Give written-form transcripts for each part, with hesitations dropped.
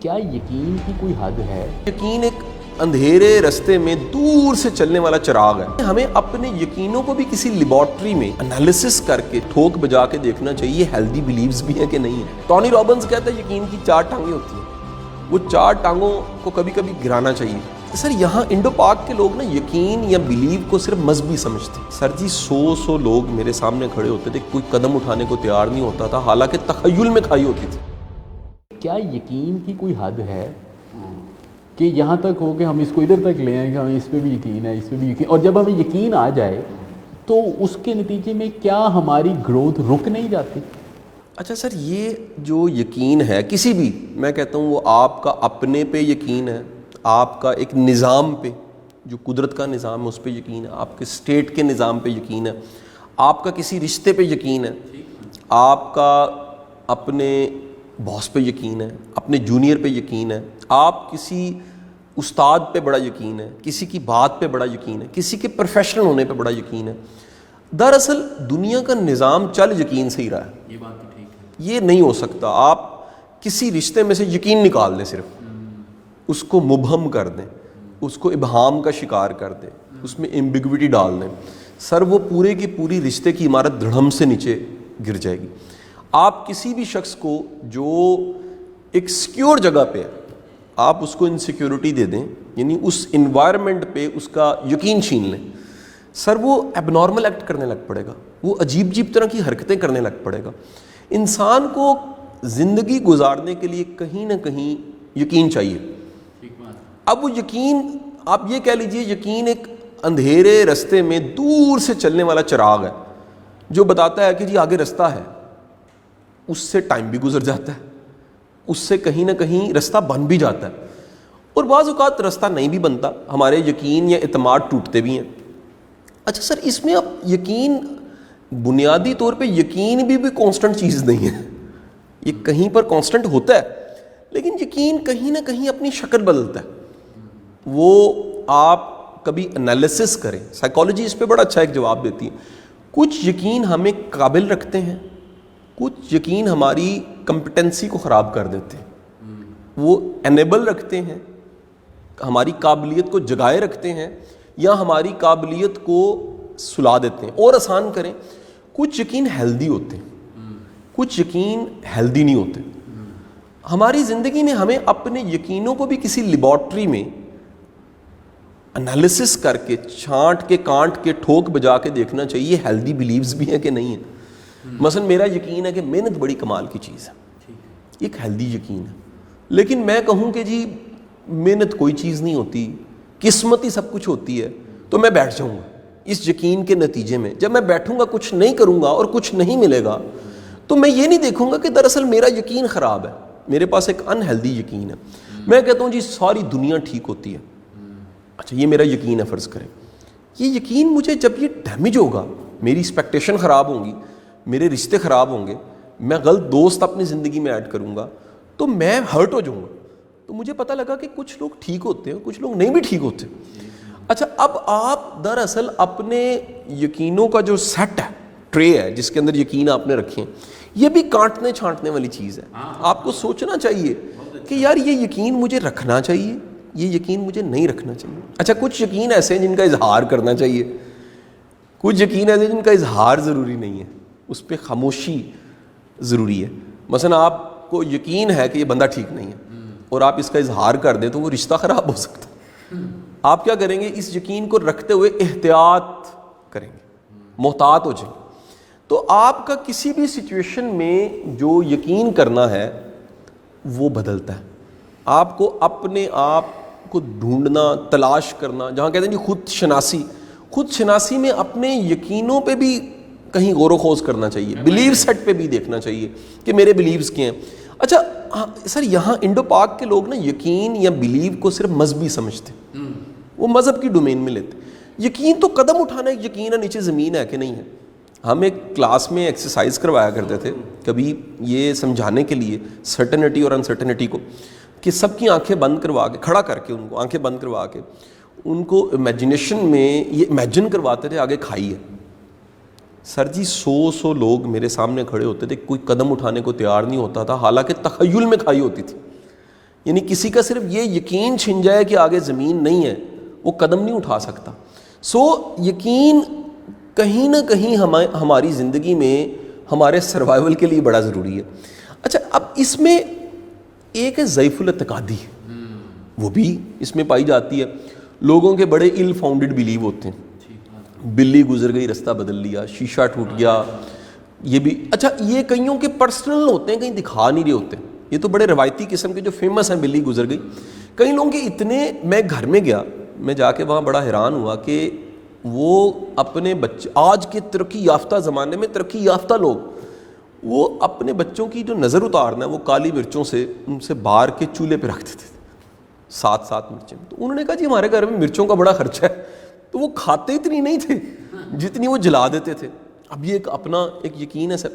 کیا یقین کی کوئی حد ہے؟ یقین ایک اندھیرے رستے میں دور سے چلنے والا چراغ ہے. ہمیں اپنے یقینوں کو بھی کسی لیبارٹری میں انالیسس کر کے ٹھوک بجا کے دیکھنا چاہیے ہیلدی بلیوز بھی ہیں کہ نہیں ہیں. ٹونی رابنز کہتا ہے یقین کی 4 ٹانگیں ہوتی ہیں, وہ 4 ٹانگوں کو کبھی کبھی گرانا چاہیے. سر یہاں انڈو پاک کے لوگ نا یقین یا بلیو کو صرف مذہبی سمجھتے ہیں. سر جی 100 لوگ میرے سامنے کھڑے ہوتے تھے, کوئی قدم اٹھانے کو تیار نہیں ہوتا تھا, حالانکہ تخیل میں کھائی ہوتی تھی. کیا یقین کی کوئی حد ہے کہ یہاں تک ہو کہ ہم اس کو ادھر تک لے آئیں کہ ہمیں اس پہ بھی یقین ہے, اس پہ بھی یقین, اور جب ہمیں یقین آ جائے تو اس کے نتیجے میں کیا ہماری گروتھ رک نہیں جاتی؟ اچھا سر, یہ جو یقین ہے کسی بھی, میں کہتا ہوں وہ آپ کا اپنے پہ یقین ہے, آپ کا ایک نظام پہ جو قدرت کا نظام ہے اس پہ یقین ہے, آپ کے اسٹیٹ کے نظام پہ یقین ہے, آپ کا کسی رشتے پہ یقین ہے, آپ کا اپنے باس پہ یقین ہے, اپنے جونیئر پہ یقین ہے, آپ کسی استاد پہ بڑا یقین ہے, کسی کی بات پہ بڑا یقین ہے, کسی کے پروفیشنل ہونے پہ بڑا یقین ہے. دراصل دنیا کا نظام چل یقین سے ہی رہا ہے. یہ بات ٹھیک ہے, یہ نہیں ہو سکتا آپ کسی رشتے میں سے یقین نکال دیں, صرف اس کو مبہم کر دیں, اس کو ابہام کا شکار کر دیں, اس میں ایمبیگوٹی ڈال دیں, سر وہ پورے کی پوری رشتے کی عمارت دھڑم سے نیچے گر جائے گی. آپ کسی بھی شخص کو جو ایک سیکیور جگہ پہ ہے, آپ اس کو انسیکیورٹی دے دیں, یعنی اس انوائرمنٹ پہ اس کا یقین چھین لیں, سر وہ ایب نارمل ایکٹ کرنے لگ پڑے گا, وہ عجیب عجیب طرح کی حرکتیں کرنے لگ پڑے گا. انسان کو زندگی گزارنے کے لیے کہیں نہ کہیں یقین چاہیے. اب وہ یقین, آپ یہ کہہ لیجئے یقین ایک اندھیرے رستے میں دور سے چلنے والا چراغ ہے جو بتاتا ہے کہ جی آگے رستہ ہے. اس سے ٹائم بھی گزر جاتا ہے, اس سے کہیں نہ کہیں رستہ بن بھی جاتا ہے, اور بعض اوقات رستہ نہیں بھی بنتا, ہمارے یقین یا اعتماد ٹوٹتے بھی ہیں. اچھا سر, اس میں اب یقین بنیادی طور پہ یقین بھی کانسٹنٹ چیز نہیں ہے, یہ کہیں پر کانسٹنٹ ہوتا ہے, لیکن یقین کہیں نہ کہیں اپنی شکل بدلتا ہے. وہ آپ کبھی انالیسس کریں, سائیکالوجی اس پہ بڑا اچھا ایک جواب دیتی ہے. کچھ یقین ہمیں قابل رکھتے ہیں, کچھ یقین ہماری کمپٹنسی کو خراب کر دیتے ہیں. وہ انیبل رکھتے ہیں, ہماری قابلیت کو جگائے رکھتے ہیں, یا ہماری قابلیت کو سلا دیتے ہیں. اور آسان کریں, کچھ یقین ہیلدی ہوتے ہیں, کچھ یقین ہیلدی نہیں ہوتے. ہماری زندگی میں ہمیں اپنے یقینوں کو بھی کسی لیبارٹری میں انالیسس کر کے چھانٹ کے کانٹ کے ٹھوک بجا کے دیکھنا چاہیے ہیلدی بلیوز بھی ہیں کہ نہیں ہیں. مثلا میرا یقین ہے کہ محنت بڑی کمال کی چیز ہے, ایک ہیلدی یقین ہے, لیکن میں کہوں کہ جی محنت کوئی چیز نہیں ہوتی, قسمت ہی سب کچھ ہوتی ہے, تو میں بیٹھ جاؤں گا. اس یقین کے نتیجے میں جب میں بیٹھوں گا, کچھ نہیں کروں گا اور کچھ نہیں ملے گا, تو میں یہ نہیں دیکھوں گا کہ دراصل میرا یقین خراب ہے, میرے پاس ایک انہیلدی یقین ہے. میں کہتا ہوں جی ساری دنیا ٹھیک ہوتی ہے. اچھا یہ میرا یقین ہے, فرض کریں یہ یقین مجھے جب یہ ڈیمیج ہوگا, میری ایکسپیکٹیشن خراب ہوں گی, میرے رشتے خراب ہوں گے, میں غلط دوست اپنی زندگی میں ایڈ کروں گا, تو میں ہرٹ ہو جاؤں گا. تو مجھے پتہ لگا کہ کچھ لوگ ٹھیک ہوتے ہیں, کچھ لوگ نہیں بھی ٹھیک ہوتے. اچھا اب آپ دراصل اپنے یقینوں کا جو سیٹ ہے, ٹرے ہے جس کے اندر یقین آپ نے رکھے ہیں, یہ بھی کاٹنے چھانٹنے والی چیز ہے. آپ کو سوچنا چاہیے کہ یار یہ یقین مجھے رکھنا چاہیے, یہ یقین مجھے نہیں رکھنا چاہیے. اچھا کچھ یقین ایسے ہیں جن کا اظہار کرنا چاہیے, کچھ یقین ایسے جن کا اظہار ضروری نہیں ہے, اس پہ خاموشی ضروری ہے. مثلا آپ کو یقین ہے کہ یہ بندہ ٹھیک نہیں ہے اور آپ اس کا اظہار کر دیں تو وہ رشتہ خراب ہو سکتا ہے. آپ کیا کریں گے, اس یقین کو رکھتے ہوئے احتیاط کریں گے, محتاط ہو جائیں. تو آپ کا کسی بھی سچویشن میں جو یقین کرنا ہے وہ بدلتا ہے. آپ کو اپنے آپ کو ڈھونڈنا, تلاش کرنا, جہاں کہتے ہیں جی خود شناسی میں اپنے یقینوں پہ بھی کہیں غور و خوض کرنا چاہیے, بلیو سیٹ پہ بھی دیکھنا چاہیے کہ میرے بلیوز کیا ہیں. اچھا سر یہاں انڈو پاک کے لوگ نا یقین یا بلیو کو صرف مذہبی سمجھتے ہیں, وہ مذہب کی ڈومین میں لیتے. یقین تو قدم اٹھانا ایک یقین ہے, نیچے زمین ہے کہ نہیں ہے. ہم ایک کلاس میں ایکسرسائز کروایا کرتے تھے کبھی یہ سمجھانے کے لیے سرٹنٹی اور انسرٹنٹی کو, کہ سب کی آنکھیں بند کروا کے, کھڑا کر کے ان کو آنکھیں بند کروا کے ان کو امیجنیشن میں یہ امیجن کرواتے تھے آگے کھائی ہے. سر جی 100 لوگ میرے سامنے کھڑے ہوتے تھے, کوئی قدم اٹھانے کو تیار نہیں ہوتا تھا, حالانکہ تخیل میں کھائی ہوتی تھی. یعنی کسی کا صرف یہ یقین چھن جائے کہ آگے زمین نہیں ہے وہ قدم نہیں اٹھا سکتا. سو یقین کہیں نہ کہیں ہماری زندگی میں ہمارے سروائیول کے لیے بڑا ضروری ہے. اچھا اب اس میں ایک ہے ضعیف الاعتقادی, وہ بھی اس میں پائی جاتی ہے. لوگوں کے بڑے ill founded believe ہوتے ہیں, بلی گزر گئی رستہ بدل لیا, شیشہ ٹوٹ گیا, یہ بھی. اچھا یہ کئیوں کے پرسنل ہوتے ہیں, کہیں دکھا نہیں رہے ہوتے. یہ تو بڑے روایتی قسم کے جو فیمس ہیں, بلی گزر گئی. کئی لوگوں کے اتنے, میں گھر میں گیا, میں جا کے وہاں بڑا حیران ہوا کہ وہ اپنے بچے, آج کے ترقی یافتہ زمانے میں ترقی یافتہ لوگ, وہ اپنے بچوں کی جو نظر اتارنا ہے وہ کالی مرچوں سے ان سے بار کے چولہے پہ رکھ دیتے تھے, 7 مرچیں. تو انہوں نے کہا جی ہمارے گھر میں مرچوں کا بڑا خرچہ ہے. تو وہ کھاتے اتنی نہیں تھے جتنی وہ جلا دیتے تھے. اب یہ ایک اپنا ایک یقین ہے سر.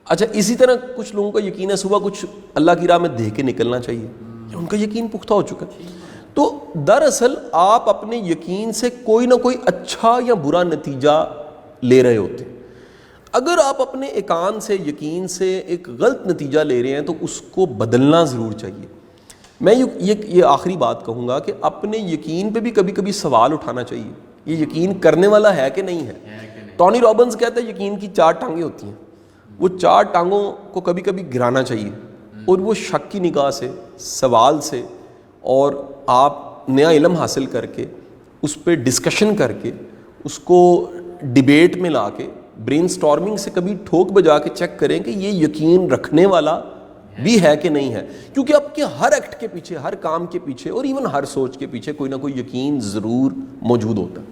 اچھا اسی طرح کچھ لوگوں کا یقین ہے صبح کچھ اللہ کی راہ میں دے کے نکلنا چاہیے, ان کا یقین پختہ ہو چکا ہے. تو دراصل آپ اپنے یقین سے کوئی نہ کوئی اچھا یا برا نتیجہ لے رہے ہوتے ہیں. اگر آپ اپنے ایقان سے, یقین سے ایک غلط نتیجہ لے رہے ہیں تو اس کو بدلنا ضرور چاہیے. میں یہ آخری بات کہوں گا کہ اپنے یقین پہ بھی کبھی کبھی سوال اٹھانا چاہیے, یہ یقین کرنے والا ہے کہ نہیں ہے. ٹونی رابنز کہتا ہے یقین کی 4 ٹانگیں ہوتی ہیں, وہ 4 ٹانگوں کو کبھی کبھی گرانا چاہیے, اور وہ شک کی نگاہ سے, سوال سے, اور آپ نیا علم حاصل کر کے اس پہ ڈسکشن کر کے اس کو ڈیبیٹ میں لا کے برین سٹارمنگ سے کبھی ٹھوک بجا کے چیک کریں کہ یہ یقین رکھنے والا بھی ہے کہ نہیں ہے. کیونکہ آپ کے ہر ایکٹ کے پیچھے, ہر کام کے پیچھے, اور ایون ہر سوچ کے پیچھے کوئی نہ کوئی یقین ضرور موجود ہوتا ہے.